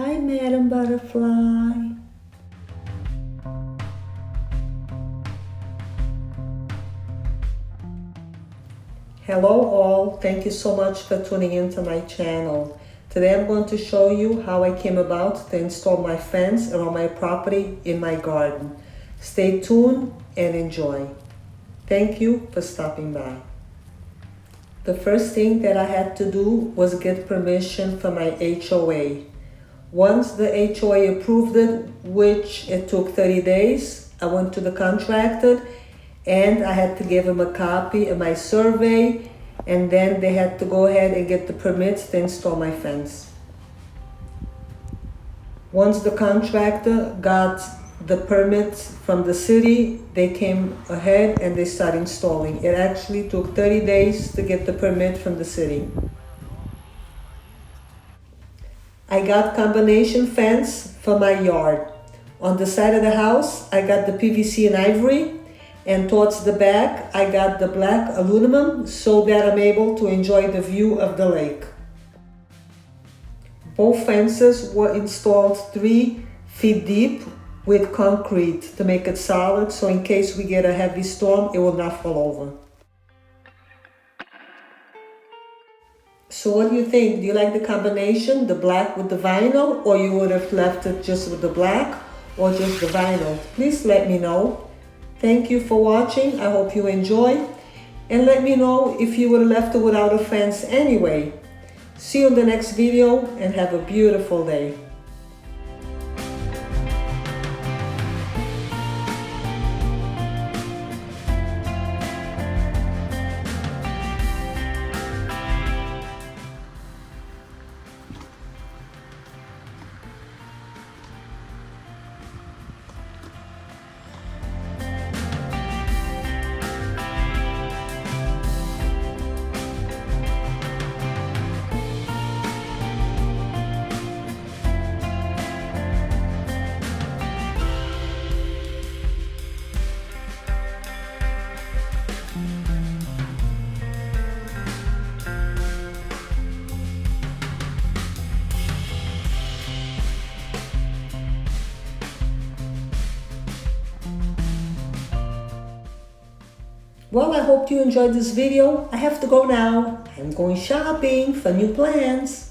Hi, Madam Butterfly. Hello all, thank you so much for tuning into my channel. Today I'm going to show you how I came about to install my fence around my property in my garden. Stay tuned and enjoy. Thank you for stopping by. The first thing that I had to do was get permission from my HOA. Once the HOA approved it, which it took 30 days, I went to the contractor and I had to give him a copy of my survey, and then they had to go ahead and get the permits to install my fence. Once the contractor got the permits from the city, they came ahead and they started installing. It actually took 30 days to get the permit from the city. I got combination fence for my yard. On the side of the house, I got the PVC and ivory, and towards the back, I got the black aluminum so that I'm able to enjoy the view of the lake. Both fences were installed 3 feet deep with concrete to make it solid, so in case we get a heavy storm, it will not fall over. So what do you think? Do you like the combination, the black with the vinyl, or you would have left it just with the black or just the vinyl? Please let me know. Thank you for watching. I hope you enjoy. And let me know if you would have left it without a fence anyway. See you in the next video and have a beautiful day. Well, I hope you enjoyed this video. I have to go now. I'm going shopping for new plants.